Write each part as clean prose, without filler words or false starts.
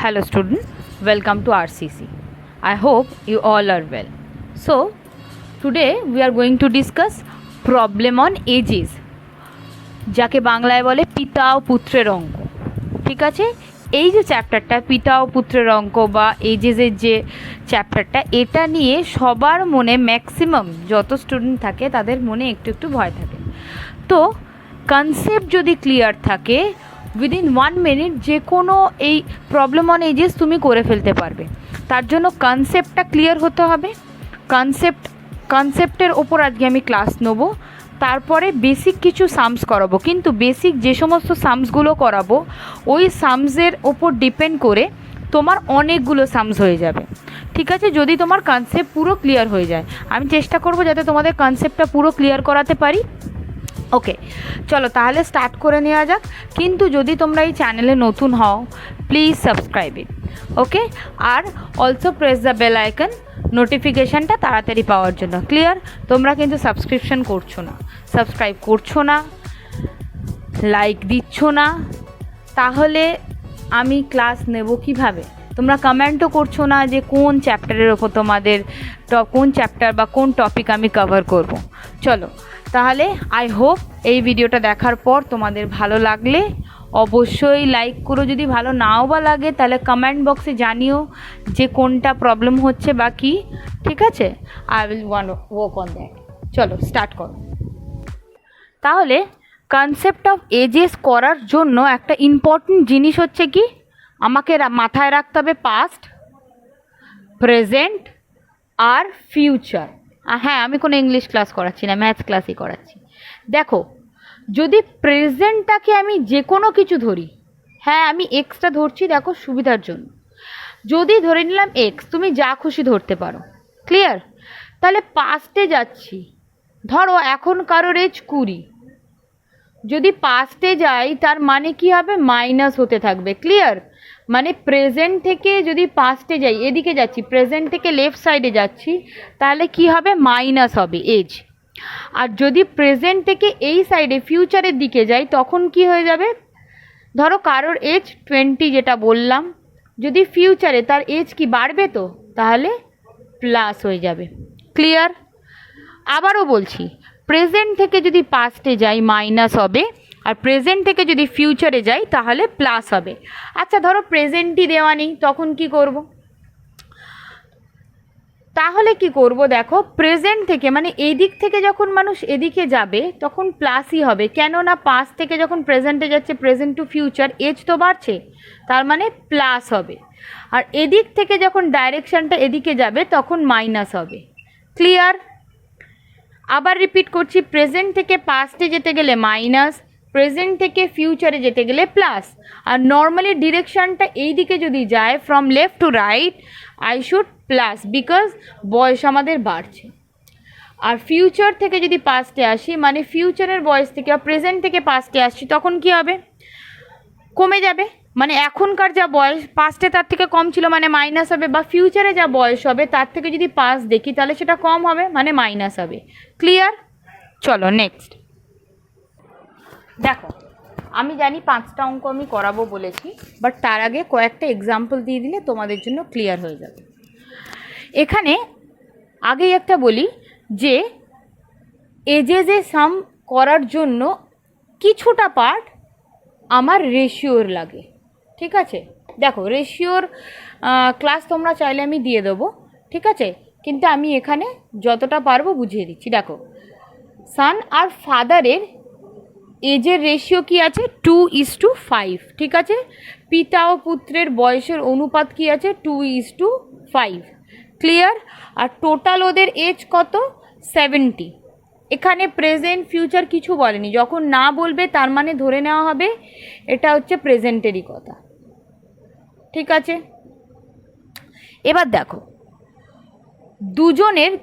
Hello student, welcome to RCC. I hope you all are well. So, today we are going to discuss problem on ages, যাকে বাংলায় বলে পিতা ও পুত্রের অঙ্ক। ঠিক আছে, এই যে চ্যাপ্টারটা পিতা ও পুত্রের অঙ্ক বা এজেসের যে চ্যাপ্টারটা, এটা নিয়ে সবার মনে ম্যাক্সিমাম যত স্টুডেন্ট থাকে তাদের মনে একটু একটু ভয় থাকে। তো কনসেপ্ট যদি ক্লিয়ার থাকে, উইদিন 1 মিনিট যে কোনো এই প্রবলেম অন এজেস তুমি করে ফেলতে পারবে। তার জন্য কনসেপ্টটা ক্লিয়ার হতে হবে। কনসেপ্টের ওপর আজকে আমি ক্লাস নেব। তারপরে বেসিক কিছু সামস করাবো, কিন্তু বেসিক যে সমস্ত সামসগুলো করাবো ওই সামসের ওপর ডিপেন্ড করে তোমার অনেকগুলো সামস হয়ে যাবে। ঠিক আছে, যদি তোমার কনসেপ্ট পুরো ক্লিয়ার হয়ে যায়। আমি চেষ্টা করব যাতে তোমাদের কনসেপ্টটা পুরো ক্লিয়ার করাতে পারি। ওকে, চলো তাহলে স্টার্ট করে নেওয়া যাক। কিন্তু যদি তোমরা এই চ্যানেলে নতুন হও, প্লিজ সাবস্ক্রাইব ইট। ওকে, আর also press the bell icon নোটিফিকেশানটা তাড়াতাড়ি পাওয়ার জন্য। ক্লিয়ার? তোমরা কিন্তু সাবস্ক্রিপশন করছো না, সাবস্ক্রাইব করছো না, লাইক দিচ্ছ না, তাহলে আমি ক্লাস নেব কিভাবে? তোমরা কমেন্টও করছো না যে কোন চ্যাপ্টারের ওপর তোমাদের কোন চ্যাপ্টার বা কোন টপিক আমি কভার করব। চলো তাহলে, আই হোপ এই ভিডিওটা দেখার পর তোমাদের ভালো লাগলে অবশ্যই লাইক করো। যদি ভালো নাও বা লাগে তাহলে কমেন্ট বক্সে জানিও যে কোনটা প্রবলেম হচ্ছে বা কী। ঠিক আছে, I will work on that. চলো স্টার্ট করো। তাহলে কনসেপ্ট অফ এজেস করার জন্য একটা ইম্পর্টেন্ট জিনিস হচ্ছে কি, আমাকে মাথায় রাখতে হবে পাস্ট, প্রেজেন্ট আর ফিউচার। হ্যাঁ, আমি কোনো ইংলিশ ক্লাস করাচ্ছি না, ম্যাথস ক্লাসই করাচ্ছি। দেখো, যদি প্রেজেন্টটাকে আমি যে কোনো কিছু ধরি, হ্যাঁ আমি এক্সটা ধরছি দেখো সুবিধার জন্য। যদি ধরে নিলাম এক্স, তুমি যা খুশি ধরতে পারো। ক্লিয়ার? তাহলে পাস্টে যাচ্ছি, ধরো এখন কারোর এজ 20, যদি পাস্টে যাই তার মানে কি হবে, মাইনাস হতে থাকবে। ক্লিয়ার? মানে প্রেজেন্ট থেকে যদি পাস্টে যাই, এদিকে যাচ্ছি, প্রেজেন্ট থেকে লেফট সাইডে যাচ্ছি, তাহলে কি হবে, মাইনাস হবে এজ। আর যদি প্রেজেন্ট থেকে এই সাইডে ফিউচারের দিকে যাই, তখন কি হয়ে যাবে, ধরো কারোর এজ 20 যেটা বললাম, যদি ফিউচারে তার এজ কি বাড়বে, তো তাহলে প্লাস হয়ে যাবে। ক্লিয়ার? আবারও বলছি, প্রেজেন্ট থেকে যদি পাস্টে যাই মাইনাস হবে, আর প্রেজেন্ট থেকে যদি ফিউচারে যাই তাহলে প্লাস হবে। আচ্ছা ধরো প্রেজেন্টই দেওয়া নেই, তখন কি করব? তাহলে কি করব, দেখো প্রেজেন্ট থেকে মানে এই দিক থেকে যখন মানুষ এদিকে যাবে তখন প্লাসই হবে, কেননা পাস্ট থেকে যখন প্রেজেন্টে যাচ্ছে, প্রেজেন্ট টু ফিউচার, এজ তো বাড়ছে, তার মানে প্লাস হবে। আর এদিক থেকে যখন ডাইরেকশানটা এদিকে যাবে তখন মাইনাস হবে। ক্লিয়ার? আবার রিপিট করছি, প্রেজেন্ট থেকে পাস্টে যেতে গেলে মাইনাস, প্রেজেন্ট থেকে ফিউচারে যেতে গেলে প্লাস। আর নর্মালি ডিরেকশানটা এই দিকে যদি যায়, from left to right, I should plus, because বয়স আমাদের বাড়ছে। আর ফিউচার থেকে যদি পাস্টে আসি, মানে ফিউচারের বয়স থেকে বা প্রেজেন্ট থেকে পাস্টে আসছি, তখন কি হবে, কমে যাবে। মানে এখনকার যা বয়স পাস্টে তার থেকে কম ছিল, মানে মাইনাস হবে, বা ফিউচারে যা বয়স হবে তার থেকে যদি পাস্ট দেখি তাহলে সেটা কম হবে, মানে মাইনাস হবে। ক্লিয়ার? চলো নেক্সট দেখো, আমি জানি 5টা অঙ্ক আমি করাবো বলেছি, বাট তার আগে কয়েকটা এক্সাম্পল দিয়ে দিলে তোমাদের জন্য ক্লিয়ার হয়ে যাবে। এখানে আগেই একটা বলি যে এজেসে সাম করার জন্য কিছুটা পার্ট আমার রেশিওর লাগে। ঠিক আছে, দেখো রেশিওর ক্লাস তোমরা চাইলে আমি দিয়ে দেবো, ঠিক আছে, কিন্তু আমি এখানে যতটা পারবো বুঝিয়ে দিচ্ছি। দেখো, সান আর ফাদারের এজের রেশিও কি আছে, 2:5। ঠিক আছে, পিতা ও পুত্রের বয়সের অনুপাত কি আছে, 2:5। ক্লিয়ার? আর টোটাল ওদের এজ কত, 70। এখানে প্রেজেন্ট ফিউচার কিছু বলেনি, যখন না বলবে তার মানে ধরে নেওয়া হবে এটা হচ্ছে প্রেজেন্টেরই কথা। ঠিক আছে, এবার দেখো দুজনের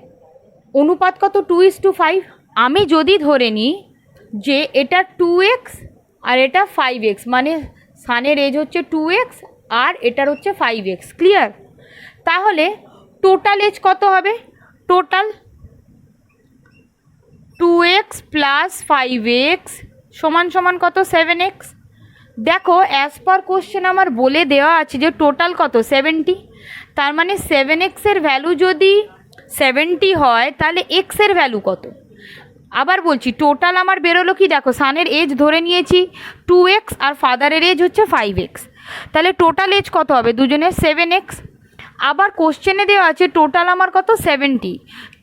অনুপাত কত, 2:5। আমি যদি ধরে নিই যে এটা 2x আর এটা 5x, মানে সানের এজ হচ্ছে 2x আর এটার হচ্ছে 5x। ক্লিয়ার? তাহলে টোটাল এজ কত হবে, টোটাল 2x + 5x সমান সমান কত, 7x। দেখো অ্যাজ পার কোশ্চেন আমার বলে দেওয়া আছে যে টোটাল কত 70, তার মানে 7x-এর ভ্যালু যদি 70 হয় তাহলে x-এর ভ্যালু কত। আবার বলছি টোটাল আমার বেরোলো কি, দেখো সানের এজ ধরে নিয়েছি 2x আর ফাদারের এজ হচ্ছে 5x, তাহলে টোটাল এজ কত হবে দুজনের 7x। আবার কোশ্চেনে দেওয়া আছে টোটাল আমার কত 70,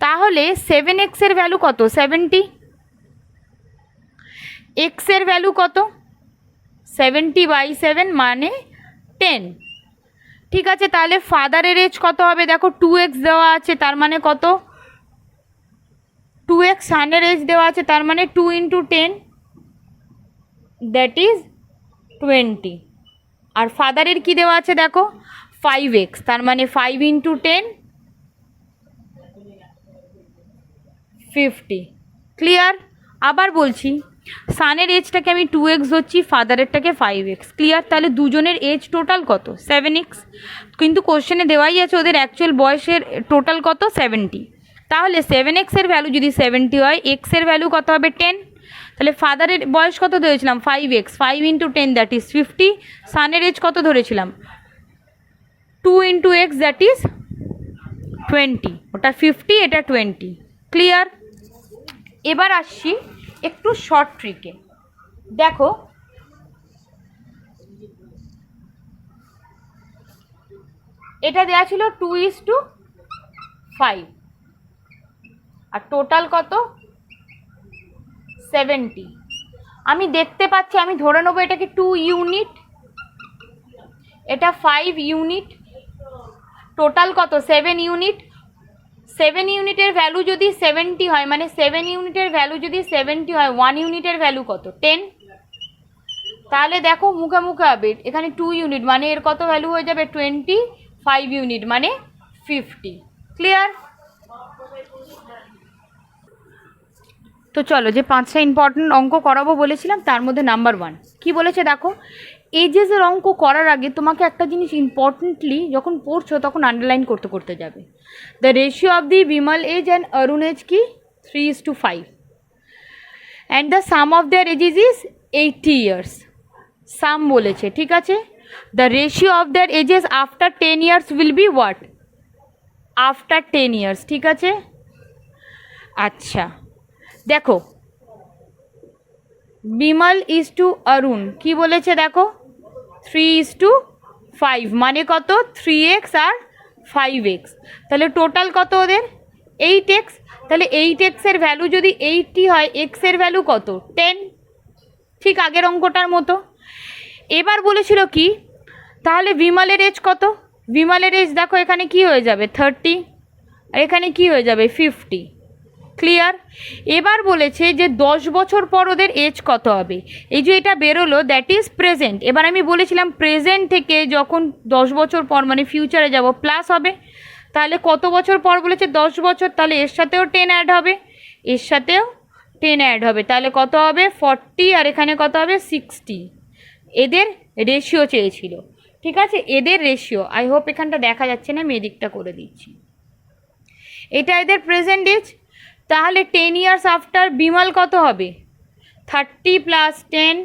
তাহলে 7x-এর ভ্যালু কত 70, x-এর ভ্যালু কত 70/7 মানে 10। ঠিক আছে, তাহলে ফাদারের এজ কত হবে, দেখো 2x দেওয়া আছে তার মানে কত 2x, সানের এজ দেওয়া আছে তার মানে 2 × 10 দ্যাট ইজ 20, আর ফাদারের কি দেওয়া আছে দেখো 5x, তার মানে 5 × 10 50। ক্লিয়ার? আবার বলছি সানের এজটাকে আমি 2x ধরছি, ফাদারেরটাকে 5x। ক্লিয়ার? তাহলে দুজনের এজ টোটাল কত 7x, কিন্তু কোশ্চেনে দেওয়াই আছে ওদের অ্যাকচুয়াল বয়সের টোটাল কত 70। তাহলে 7x-এর ভ্যালু যদি 70 হয়, x-এর ভ্যালু কত হবে 10, তাহলে ফাদারের বয়স কত ধরেছিলাম 5x, 5 × 10 দ্যাট ইজ 50, সানের এজ কত ধরেছিলাম 2 × x দ্যাট ইজ 20, ওটা 50 এটা 20। ক্লিয়ার? এবার আসছি একটু শর্ট ট্রিকে। দেখো এটা দেওয়া ছিল 2:5 আর টোটাল কত 70। আমি দেখতে পাচ্ছি, আমি ধরে নেবো এটাকে 2 ইউনিট, এটা 5 ইউনিট, টোটাল কত 7 ইউনিট। 7 ইউনিটের ভ্যালু যদি 70 হয়, মানে 7 ইউনিটের ভ্যালু যদি 70 হয়, 1 ইউনিটের ভ্যালু কত 10। তাহলে দেখো মুখে মুখে হবে, এখানে 2 ইউনিট মানে এর কত ভ্যালু হয়ে যাবে 20, 5 ইউনিট মানে 50। ক্লিয়ার? তো চলো যে 5টা ইম্পর্টেন্ট অঙ্ক করাবো বলেছিলাম তার মধ্যে নাম্বার 1 কি বলেছে দেখো, এজেসের অঙ্ক করার আগে তোমাকে একটা জিনিস ইম্পর্টেন্টলি যখন পড়ছো তখন আন্ডারলাইন করতে করতে যাবে। The ratio of the Bimal age and Arun age কি 3:5 and the sum of their ages is 80 years. Sum বলেছে, ঠিক আছে। The ratio of their ages after 10 years will be what, after 10 years. ঠিক আছে, আচ্ছা দেখো বিমল ইজ টু অরুণ কি বলেছে দেখো 3:5 মানে কত 3x আর 5x, তাহলে টোটাল কত ওদের 8x। তাহলে 8x-এর ভ্যালু যদি 80 হয়, x-এর ভ্যালু কত 10, ঠিক আগের অঙ্কটার মতো। এবার বলেছিল কি, তাহলে বিমলের এজ কত, বিমলের এজ দেখো এখানে কি হয়ে যাবে 30 আর এখানে কি হয়ে যাবে 50। ক্লিয়ার? এবার বলেছে যে 10 বছর পর ওদের এজ কত হবে, এই যে এটা বেরোলো দ্যাট ইজ প্রেজেন্ট। এবার আমি বলেছিলাম প্রেজেন্ট থেকে যখন 10 বছর পর মানে ফিউচারে যাব প্লাস হবে, তাহলে কত বছর পর বলেছে 10 বছর, তাহলে এর সাথেও 10 অ্যাড হবে, এর সাথেও 10 অ্যাড হবে, তাহলে কত হবে 40 আর এখানে কত হবে 60। এদের রেশিও চেয়েছিল, ঠিক আছে, এদের রেশিও। আই হোপ এখানটা দেখা যাচ্ছে না, আমি এদিকটা করে দিচ্ছি। এটা এদের প্রেজেন্ট এজ, তাহলে 10 ইয়ার্স আফটার বিমল কত হবে 30 + 10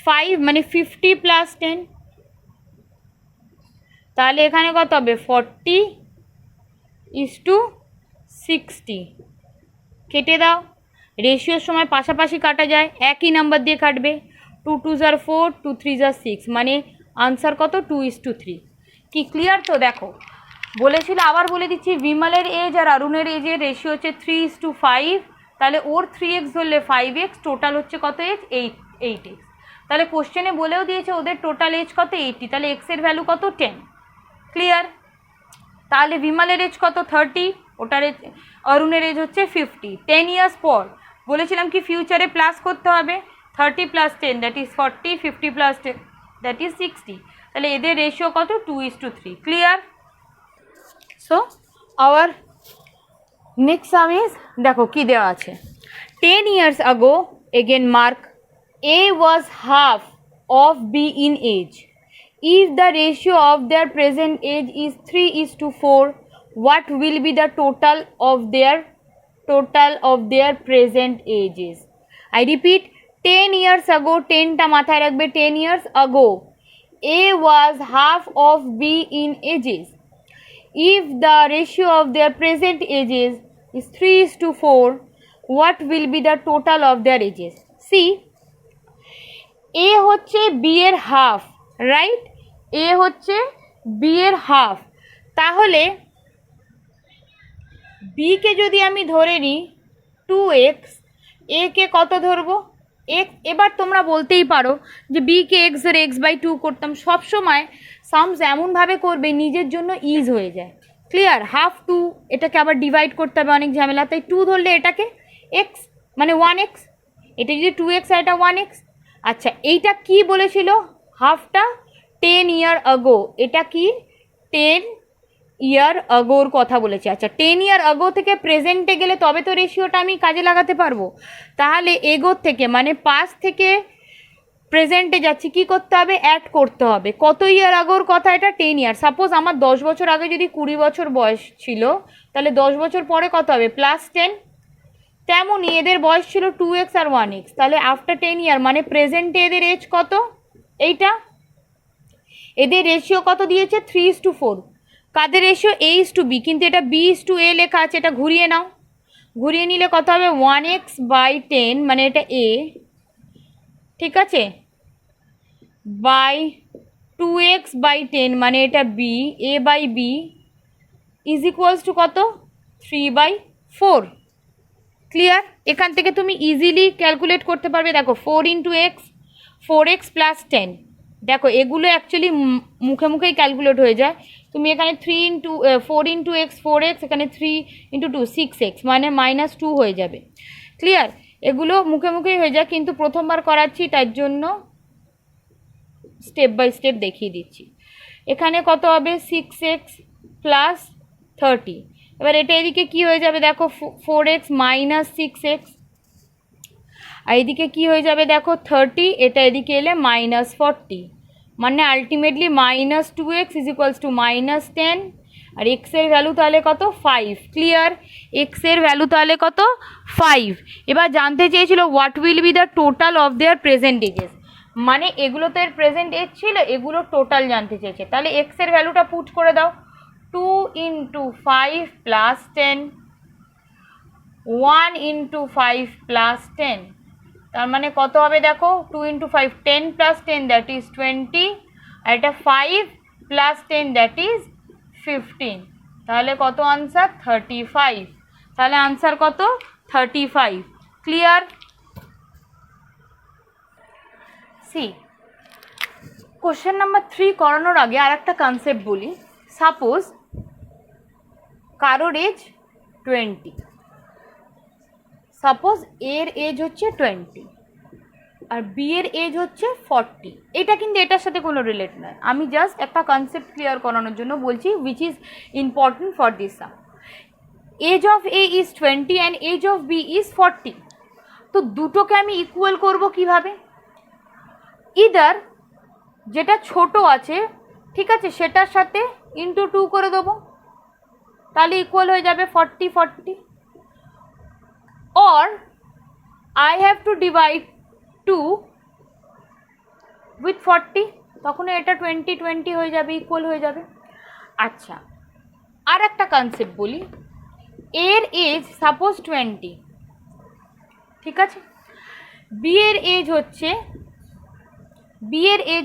5 মানে 50 + 10, তাহলে এখানে কত হবে 40:60। কেটে দাও, রেশিওর সময় পাশাপাশি কাটা যায়, একই নাম্বার দিয়ে কাটবে, 2 2 = 4, 2 3 = 6 মানে আনসার কত 2:3। কি ক্লিয়ার? তো দেখো বলেছিল, আবার বলে দিচ্ছি, বিমলের এজ আর অরুণের এজের রেশিও হচ্ছে 3:5, তাহলে ওর 3x ধরলে 5x, টোটাল হচ্ছে কত এজ 8x। তাহলে কোশ্চেনে বলেও দিয়েছে ওদের টোটাল এজ কত 80, তাহলে x-এর ভ্যালু কত 10। ক্লিয়ার? তাহলে বিমলের এজ কত 30, ওটার এজ অরুণের এজ হচ্ছে 50। 10 ইয়ার্স পর বলেছিলাম কি ফিউচারে প্লাস করতে হবে, 30 + 10 দ্যাট ইজ 40, 50 + 10 দ্যাট ইজ 60, তাহলে এদের রেশিও কত 2:3। Clear? So our next some is, দেখো কি দেওয়া আছে 10 years ago again mark A was half of B in age. If the ratio of their present age is 3:4, what will be the total of their total of their present ages. I repeat, 10 years ago, 10টা মাথায় রাখবে, 10 years ago A was half of B in ages. If the ratio of their present ages is 3:4, what will be the total of their ages? See, A হচ্ছে B এর half, right? A হচ্ছে B এর half, তাহলে B কে যদি আমি ধরে নিই 2x, A কে কত ধরবো? x। এবার তোমরা বলতেই পারো যে B কে x এর x/2 করতাম। সবসময় সামস এমনভাবে করবে নিজের জন্য ইজ হয়ে যায়। ক্লিয়ার? হাফ 2, এটাকে আবার ডিভাইড করতে হবে, অনেক ঝামেলা। তাই 2 ধরলে এটাকে x, মানে 1x, এটা যদি 2x আর এটা 1x। আচ্ছা, এইটা কি বলেছিল? হাফটা 10 year ago, এটা কি 10 year agoর কথা বলেছে। আচ্ছা, 10 year ago থেকে প্রেজেন্টে গেলে তবে তো রেশিওটা আমি কাজে লাগাতে পারবো। তাহলে এগোর থেকে, মানে পাস্ট থেকে প্রেজেন্টে যাচ্ছি, কি করতে হবে? অ্যাড করতে হবে। কত ইয়ার আগোর কথা? এটা 10 ইয়ার। সাপোজ আমার 10 বছর আগে যদি 20 বছর বয়স ছিল, তাহলে 10 বছর পরে কত হবে? +10। তেমনই এদের বয়স ছিল 2x আর 1x, তাহলে আফটার 10 ইয়ার, মানে প্রেজেন্টে এদের এজ কত? এইটা। এদের রেশিও কত দিয়েছে? 3:4। কাদের রেশিও? A:B, কিন্তু এটা B:A লেখা আছে, এটা ঘুরিয়ে নাও। ঘুরিয়ে নিলে কত হবে? 1x/10, মানে এটা A, ঠিক আছে, বাই 2x/10, মানে এটা B, A/B is equals two কত? 3/4। ক্লিয়ার? এখান থেকে তুমি ইজিলি ক্যালকুলেট করতে পারবে। দেখো 4 × x, 4x + 10। দেখো এগুলো অ্যাকচুয়ালি মুখে মুখেই ক্যালকুলেট হয়ে যায়। তুমি এখানে 4 × x 4x, এখানে 3 × 2 6x, মানে -2 হয়ে যাবে। ক্লিয়ার? এগুলো মুখে মুখেই হয়ে যায়, কিন্তু প্রথমবার করাচ্ছি তার জন্য স্টেপ বাই স্টেপ দেখিয়ে দিচ্ছি। এখানে কত হবে? 6x + 30। এবার এটা এদিকে কি হয়ে যাবে? দেখো 4x - 6x, আর এদিকে কি হয়ে যাবে? দেখো 30, এটা এদিকে এলে -40, মানে আলটিমেটলি -2x = -10, আর এক্স এর ভ্যালু তাহলে কত? 5। ক্লিয়ার? এক্স এর ভ্যালু তাহলে কত? 5। এবার জানতে চেয়েছিল what will be the total of their present ages, মানে এগুলো তো এর প্রেজেন্ট এজ ছিল, এগুলো টোটাল জানতে চেয়েছে। তাহলে এক্স এর ভ্যালুটা পুট করে দাও, 2 × 5 + 10, 1 × 5 + 10, তার মানে কত হবে? দেখো 2 × 5, 10 + 10, দ্যাট ইজ 20, আর এটা 5 + 10, দ্যাট ইজ 15। তাহলে কত আনসার? 35। তাহলে আনসার কত? 35। ক্লিয়ার? সি, কোশ্চেন নাম্বার 3 করানোর আগে আর একটা কনসেপ্ট বলি। সাপোজ কারোর এজ 20, সাপোজ এর এজ হচ্ছে 20 আর বি এর এজ হচ্ছে 40। এটা কিন্তু এটার সাথে কোনো রিলেট নয়, আমি জাস্ট একটা কনসেপ্ট ক্লিয়ার করানোর জন্য বলছি, which is important for this sum. Age of A is 20 and age of B is 40। তো দুটোকে আমি ইকুয়াল করব কিভাবে? ইদার যেটা ছোট আছে, ঠিক আছে, সেটার সাথে ইন্টু 2 করে দেবো, তাহলে ইকুয়াল হয়ে যাবে 40 40, or I have to divide 2 with 40, তখন এটা 20 20 হয়ে যাবে, ইকুয়াল হয়ে যাবে। আচ্ছা, আর একটা কনসেপ্ট বলি। এর এজ সাপোজ 20, ঠিক আছে, বি এর এজ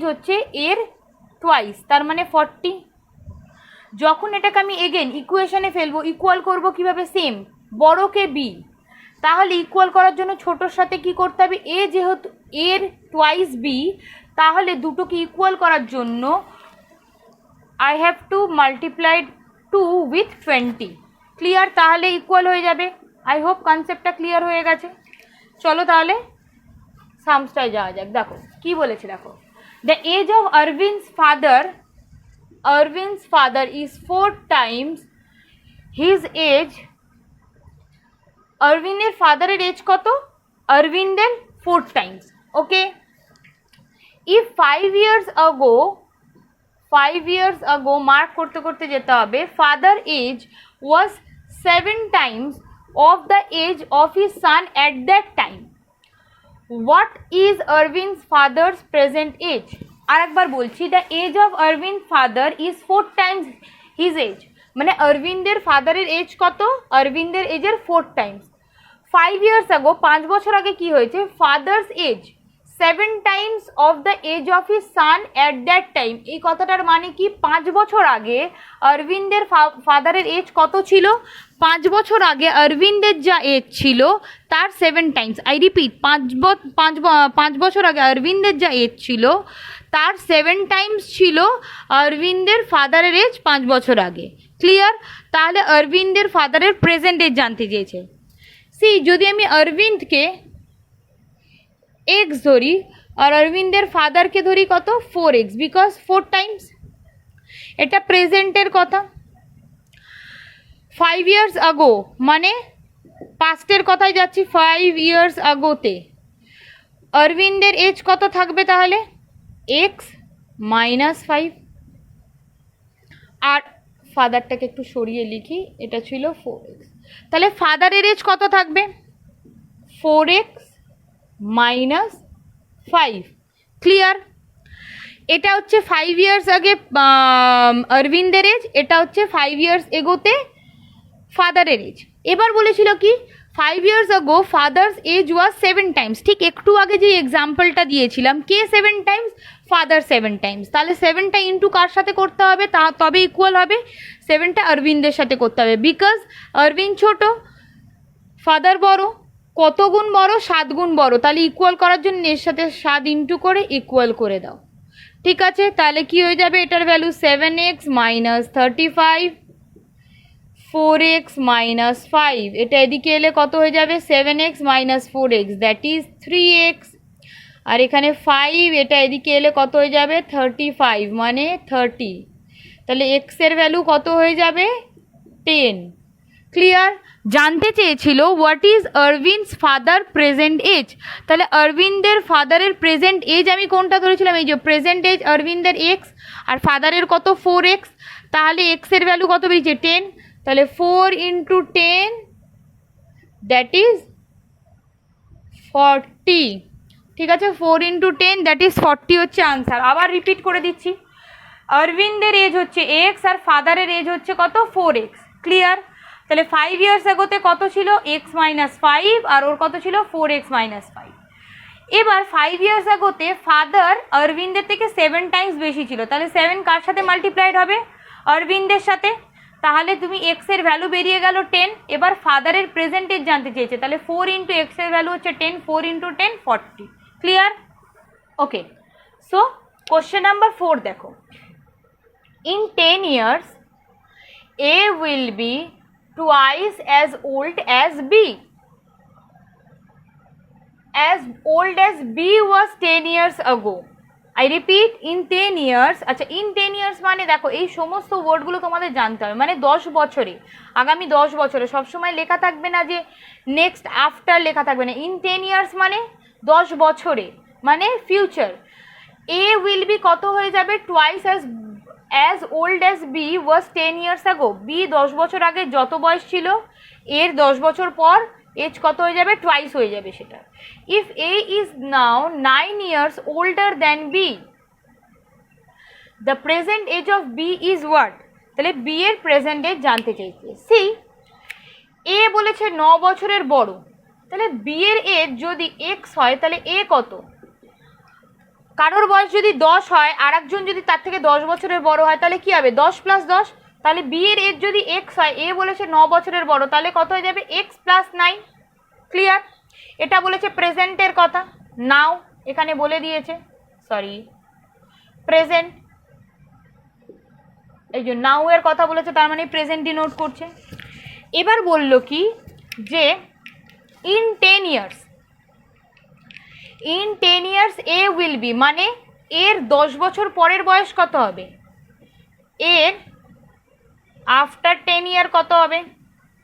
হচ্ছে এর টুয়াইস, তার মানে 40। যখন এটাকে আমি এগেন ইকুয়েশনে ফেলবো, ইকুয়াল করব কিভাবে? সেম, বড়কে বি, তাহলে ইকুয়াল করার জন্য ছোটোর সাথে কি করতে হবে? এ যেহেতু এর টুয়াইস বি, তাহলে দুটোকে ইকুয়াল করার জন্য I have to multiply 2 with 20। Clear? তাহলে ইকুয়াল হয়ে যাবে। আই হোপ কনসেপ্টটা ক্লিয়ার হয়ে গেছে। চলো তাহলে সামসটায় যাওয়া যাক। দেখো কি বলেছে, দেখো the age of Arvin's father is 4 times his age. আরভিনের ফাদারের এজ কত? আরভিন্দের 4 times। Okay, if 5 years ago mark করতে করতে যেতে হবে, father age was 7 times of the age of his son at that time. What is Arvind's father's present age? আরেকবার বলছি, the age of Arvind's father is 4 times his age. মানে অরবিন্দের ফাদারের age কত? অরবিন্দের এজের 4 টাইমস। 5 years ago, 5 বছর আগে কি হয়েছে? Father's age 7 times of the age of his son at that time. এই কথাটার মানে কি? 5 বছর আগে অরবিন্দের ফাদারের এজ কত ছিল? 5 বছর আগে অরবিন্দের যা এজ ছিল তার 7 টাইমস। আই রিপিট, 5 বছর আগে অরবিন্দের যা এজ ছিল তার 7 টাইমস ছিল অরবিন্দের ফাদারের এজ 5 বছর আগে। ক্লিয়ার? তাহলে অরবিন্দের ফাদারের প্রেজেন্ট এজ জানতে চেয়েছে। সি, যদি আমি অরবিন্দকে এক্স ধরি আর অরবিন্দের ফাদারকে ধরি কত? 4x, because 4 Times. এটা প্রেজেন্টের কথা। 5 years ago মানে পাস্টের কথায় যাচ্ছি। 5 years agoতে অরবিন্দের এজ কত থাকবে তাহলে? x - 5। আর ফাদারটাকে একটু সরিয়ে লিখি, এটা ছিল 4x। তাহলে ফাদারের এজ কত থাকবে? 4x - 5। ক্লিয়ার? এটা হচ্ছে 5 years আগে অরবিন্দের এজ, এটা হচ্ছে 5 years এগোতে ফাদারের এজ। এবার বলেছিল কি? 5 years ago father's age was 7 times. ঠিক একটু আগে যে এক্সাম্পলটা দিয়েছিলাম, কে 7 টাইমস? Father 7 Times. তাহলে 7টা ইন্টু কার সাথে করতে হবে? তবে ইকুয়াল হবে 7টা অরবিন্দের সাথে করতে হবে, বিকজ অরবিন্দ ছোট, ফাদার বড়। কত গুণ বড়? 7 গুণ বড়। তাহলে ইকুয়াল করার জন্য এর সাথে 7 ইন্টু করে ইকুয়াল করে দাও। ঠিক আছে? তাহলে কি হয়ে যাবে? এটার ভ্যালু 7x - 35, 4x - 5। এটা এদিকে এলে কত হয়ে যাবে? 7x - 4x, that is 3x। আর এখানে 5, এটা এদিকে এলে কত হয়ে যাবে? 35 মানে 30। তাহলে এক্সের ভ্যালু কত হয়ে যাবে? 10। ক্লিয়ার? জানতে চেয়েছিল what is Arvind's father present age. তাহলে অরবিন্দের ফাদারের প্রেজেন্ট এজ আমি কোনটা ধরেছিলাম? এই যে প্রেজেন্ট এজ অরবিন্দের এক্স, আর ফাদারের কত? 4x। তাহলে এক্সের ভ্যালু কত বেরিয়েছে? 10। তাহলে 4 × 10 দ্যাট ইজ 40। ঠিক আছে? 4 × 10 দ্যাট ইজ 40 হচ্ছে আনসার। আবার রিপিট করে দিচ্ছি, অরবিন্দের এজ হচ্ছে এক্স আর ফাদারের এজ হচ্ছে কত? 4x। ক্লিয়ার? তাহলে 5 years agoতে কত ছিল? x - 5, আর ওর কত ছিল? 4x - 5। এবার 5 years agoতে ফাদার অরবিন্দের থেকে 7 টাইমস বেশি ছিল। তাহলে 7 কার সাথে মাল্টিপ্লাইড হবে? অরবিন্দের সাথে। তাহলে তুমি এক্স এর ভ্যালু বেরিয়ে গেল 10। এবার ফাদারের প্রেজেন্টেজ জানতে চেয়েছে, তাহলে 4 × x এর ভ্যালু হচ্ছে 10, 4 × 10 40। ক্লিয়ার? ওকে, সো কোশ্চেন নাম্বার 4 দেখো। In 10 years A will be twice as old as B. As old as B was 10 years ago. I repeat, in 10 years. আচ্ছা, in 10 years মানে দেখো এই সমস্ত ওয়ার্ডগুলো তোমাদের জানতে হবে। মানে 10 বছরে, আগামী 10 বছরে সবসময় লেখা থাকবে না যে নেক্সট আফটার, লেখা থাকবে না। in 10 years মানে 10 বছরে, মানে ফিউচার। A will be কত হয়ে যাবে? twice as old as B was 10 years ago. B 10 বছর আগে যত বয়স ছিল, এর 10 বছর পর এজ কত হয়ে যাবে? টুয়াইস হয়ে যাবে সেটা। If A is now 9 years older than B, the present age of B is what? তাহলে B এর প্রেজেন্ট এজ জানতে চাইছে। সি, A বলেছে 9 বছরের বড়, তাহলে B এর এজ যদি x হয় তাহলে A কত? কারোর বয়স যদি 10 হয় আর একজন যদি তার থেকে 10 বছরের বড় হয় তাহলে কি হবে? 10 + 10। তাহলে বি এর এজ যদি এক্স হয়, এ বলেছে 9 বছরের বড়, তাহলে কত হয়ে যাবে? x + 9। ক্লিয়ার? এটা বলেছে প্রেজেন্টের কথা। নাও এখানে বলে দিয়েছে, সরি প্রেজেন্ট, এই যে নাও এর কথা বলেছে, তার মানে প্রেজেন্ট ডিনোট করছে। এবার বলল কি যে in 10 years, in 10 years A will B, মানে এর 10 বছর পরের বয়স কত হবে? এর আফটার 10 ইয়ার কত হবে?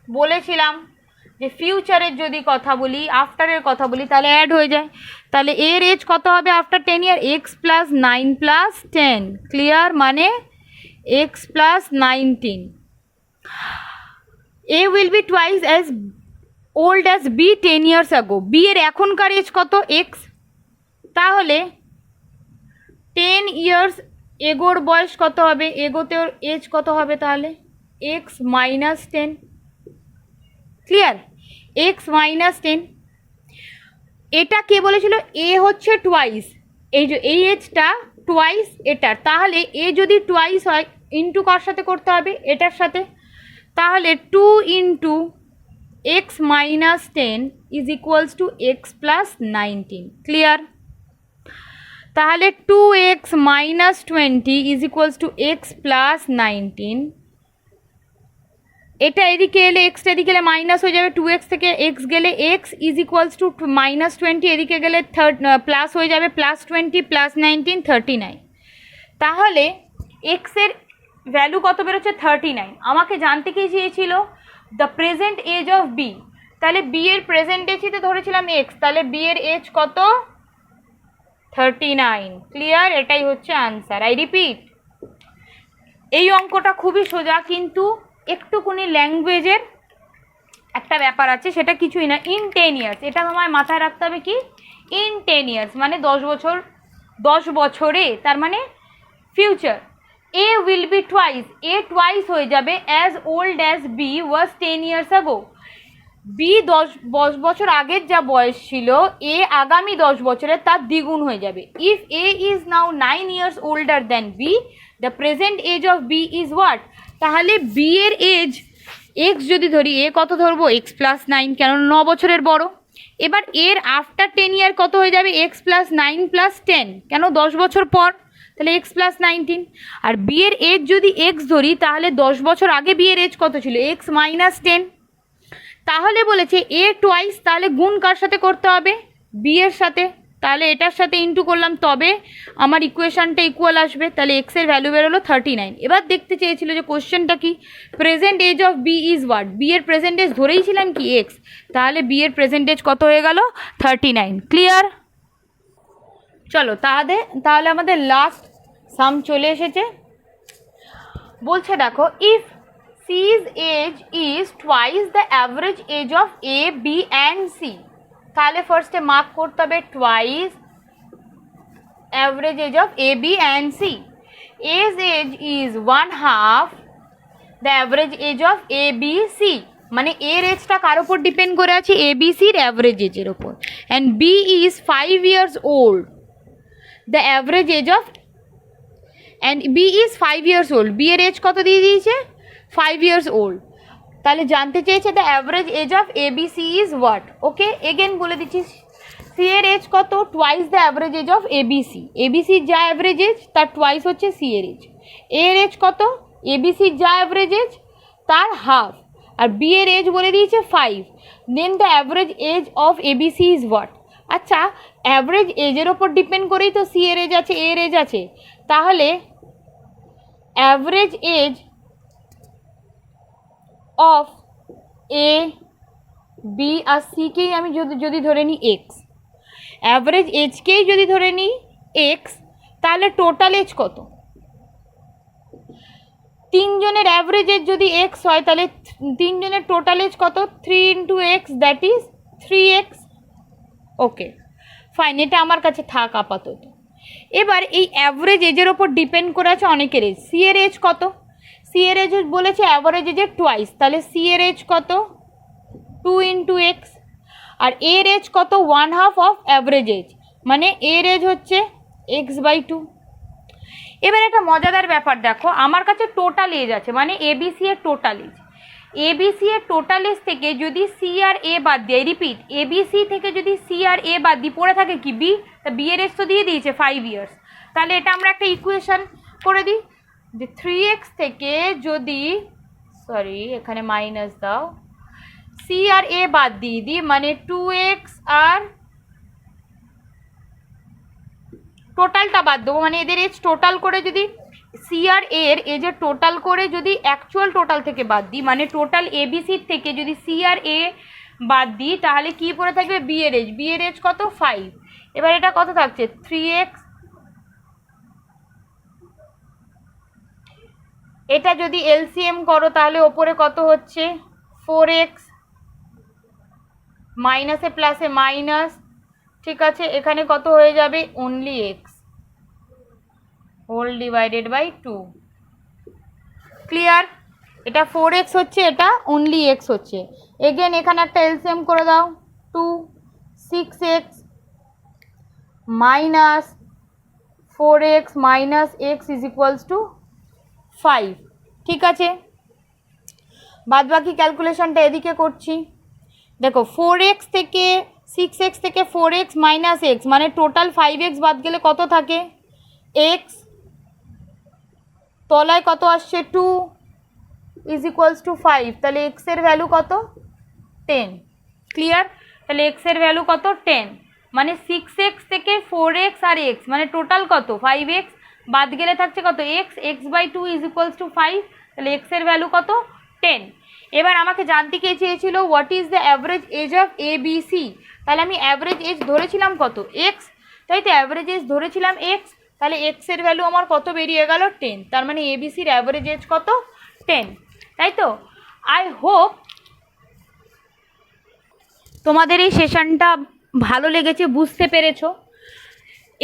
বলেছিলাম যে ফিউচারের যদি কথা বলি, আফটারের কথা বলি, তাহলে অ্যাড হয়ে যায়। তাহলে এর এজ কত হবে আফটার 10 ইয়ার? x + 9 + 10। ক্লিয়ার? মানে x + 19। A will be twice as old as B 10 years ago. B এর এখনকার এজ কত? এক্স। তাহলে 10 ইয়ার্স এগোর বয়স কত হবে? এগোতে ওর এজ কত হবে? তাহলে x minus 10। Clear? X minus 10। এটা কে বলেছিল? এ হচ্ছে টোয়াইস, এই যে এই এজটা টোয়াইস এটার। তাহলে এ যদি টোয়াইস হয়, ইন্টু কার সাথে করতে হবে? এটার সাথে। তাহলে 2 into x minus 10 is equals two x plus 19। Clear? তাহলে 2x minus 20 is equals two x plus 19। এটা এদিকে এলে এক্সটা এদিকে এলে মাইনাস হয়ে যাবে, 2x থেকে এক্স গেলে x is equals two minus 20, এদিকে গেলে প্লাস হয়ে যাবে, প্লাস 20 প্লাস 19 39। তাহলে এক্সের ভ্যালু কত বেরোচ্ছে? 39। আমাকে জানতে কি চেয়েছিল? The present age of B. তাহলে বি এর প্রেজেন্ট এজই তো ধরেছিলাম এক্স, তাহলে বি এর এজ কত? 39। ক্লিয়ার? এটাই হচ্ছে আনসার। আই রিপিট, এই অঙ্কটা খুবই সোজা, কিন্তু একটুকুনি ল্যাঙ্গুয়েজের একটা ব্যাপার আছে, সেটা কিছুই না। ইন 10 ইয়ার্স, এটা তোমায় মাথায় রাখতে হবে কি? ইন 10 ইয়ার্স মানে 10 বছর, 10 বছরে, তার মানে future. A will B twice, A twice হয়ে যাবে অ্যাজ ওল্ড অ্যাজ বি ওয়াজ 10 ইয়ার্স আগো। বি 10 বছর আগের যা বয়স ছিল, এ আগামী 10 বছরে তার দ্বিগুণ হয়ে যাবে। If A is now 9 years older than B, the present age of B is what? তাহলে বি এর এজ এক্স যদি ধরি, এ কত ধরবো? এক্স প্লাস 9, কেন? 9 বছরের বড়। এবার এর আফটার 10 ইয়ার কত হয়ে যাবে? এক্স প্লাস 9 প্লাস 10, কেন? 10 বছর পর, তাহলে এক্স প্লাস 19। আর বি এর এজ যদি এক্স ধরি, তাহলে 10 বছর আগে বি এর এজ কত ছিল? X minus 10। তাহলে বলেছে এ টোয়াইস, তাহলে গুণ কার সাথে করতে হবে? বি এর সাথে। তাহলে এটার সাথে ইন্টু করলাম, তবে আমার ইকুয়েশনটা ইকুয়াল আসবে। তাহলে এক্স এর ভ্যালু বেরোলো 39। এবার দেখতে চেয়েছিল যে কোশ্চেনটা কি? Present age of B is what? B এর প্রেজেন্ট এজ ধরেইছিলাম কি? এক্স। তাহলে বি এর প্রেজেন্ট এজ কত হয়ে গেল? 39। ক্লিয়ার? চলো তাহলে আমাদের লাস্ট সাম চলে এসেছে। বলছে দেখো, if C's age is twice the average age of A, B and C, তাহলে ফার্স্টে মার্ক করতে হবে twice average age of A, B and C. A's age is 1/2 the average age of A, B, C, মানে এর এজটা কার উপর depend করে আছে? A, B, C এর অ্যাভারেজ এজের উপর। and B is 5 years old, the average age of, and B is 5 years old, B এর age কত দিয়ে দিয়েছে? 5 years old। তাহলে জানতে চেয়েছে the average age of A B C is what? Okay, again বলে দিচ্ছি, সি এর এজ কত? Twice the average age of A B C. A B সির যা অ্যাভারেজ এজ, তার টোয়াইস হচ্ছে সি এর এজ। এর এজ কত? এ বি সির যা অ্যাভারেজ এজ, তার হাফ। আর বি এর এজ বলে দিয়েছে 5। দেন the average age of A B C is what? আচ্ছা, অ্যাভারেজ এজের ওপর ডিপেন্ড করেই তো সি এর এজ আছে, এর এজ আছে। তাহলে average age of A, B আর সিকেই আমি যদি ধরে নিই এক্স, অ্যাভারেজ এজকেই যদি ধরে নিই এক্স, তাহলে টোটাল এজ কত? তিনজনের অ্যাভারেজ এজ যদি এক্স হয়, তাহলে তিনজনের টোটাল এজ কত? 3 into x, that is 3x। Okay fine, এটা আমার কাছে থাক আপাতত। এবার এই অ্যাভারেজ এজের ওপর ডিপেন্ড করে আছে অনেকের এজ। সি এর এজ কত? সি এর এজ বলেছে অ্যাভারেজ এজের টোয়াইস, তাহলে সি এর এজ কত? 2 ইন্টু এক্স। আর এর এজ কত? 1/2 অফ অ্যাভারেজ এজ, মানে এর এজ হচ্ছে x/2। এবার একটা মজাদার ব্যাপার দেখো, আমার কাছে টোটাল এজ আছে, মানে এবিসি এর টোটাল এজ। এবিসি এর টোটাল এজ থেকে যদি সি আর এ বাদ দিই, রিপিট, এবিসি থেকে যদি সি আর এ বাদ দিই, পড়ে থাকে কি? বি। তা বি এর এজ তো দিয়ে দিয়েছে 5 ইয়ার্স। তাহলে এটা আমরা একটা ইকুয়েশন করে দিই যে 3x থেকে যদি, সরি এখানে মাইনাস দাও, সি আর এ বাদ দিয়ে দিই, মানে 2x আর টোটালটা বাদ দেবো, মানে এদের এজ টোটাল করে যদি সি আর এর এজের টোটাল করে যদি অ্যাকচুয়াল টোটাল থেকে বাদ দিই, মানে টোটাল এবিসির থেকে যদি সি আর এ বাদ দিই, তাহলে কি পড়ে থাকবে? বি এর এজ। বি এর এজ কত? 5। এবার এটা কত থাকছে? 3x। এটা যদি এলসিএম করো, তাহলে ওপরে কত হচ্ছে? 4x। মাইনাসে প্লাসে মাইনাস, ঠিক আছে, এখানে কত হয়ে যাবে only x whole divided by 2। Clear? এটা 4x হচ্ছে, এটা অনলি এক্স হচ্ছে। এগেন এখানে একটা এলসিএম করে দাও, 2 6x minus 4x minus x is equals to 5। ঠিক আছে, বাদ বাকি ক্যালকুলেশনটা এদিকে করছি। দেখো 4x থেকে 6x থেকে 4x মাইনাস এক্স মানে টোটাল 5x বাদ গেলে কত থাকে x, তলায় কত আসছে 2 ইজ ইকুয়ালস টু 5, তাহলে x এর ভ্যালু কত 10। ক্লিয়ার? তাহলে x এর ভ্যালু কত 10, মানে 6x থেকে 4x আর x মানে টোটাল কত 5x, বাদ গেলে থাকছে কত x by 2 is equals to 5, তাহলে x এর ভ্যালু কত 10। এবার আমাকে জানতে কে চেয়েছিল what is the average age of A B C, তাহলে আমি অ্যাভারেজ এজ ধরেছিলাম কত x, তাই তো অ্যাভারেজ এজ ধরেছিলাম x, তাহলে x এর ভ্যালু আমার কত বেরিয়ে গেল 10, তার মানে এ বি সির অ্যাভারেজ এজ কত 10, তাই তো। আই হোপ তোমাদের এই সেশনটা ভালো লেগেছে, বুঝতে পেরেছো।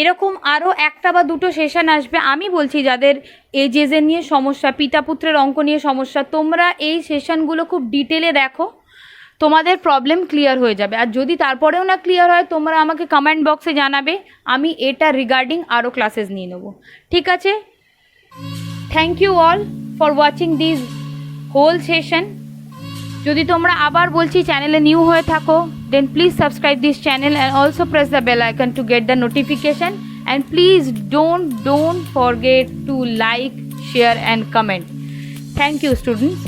এরকম আরও একটা বা দুটো সেশন আসবে, আমি বলছি যাদের এজের নিয়ে সমস্যা, পিতা পুত্রের অঙ্ক নিয়ে সমস্যা, তোমরা এই সেশনগুলো খুব ডিটেলে দেখো, তোমাদের প্রবলেম ক্লিয়ার হয়ে যাবে। আর যদি তারপরেও না ক্লিয়ার হয় তোমরা আমাকে কমেন্ট বক্সে জানাবে, আমি এটা রিগার্ডিং আরও ক্লাসেস নিয়ে নেব। ঠিক আছে, thank you all for watching this whole session. যদি তোমরা আবার বলছি চ্যানেলে নিউ হয়ে থাকো, then please subscribe this channel and also press the bell icon to get the notification, and please don't forget to like, share and comment. Thank you students.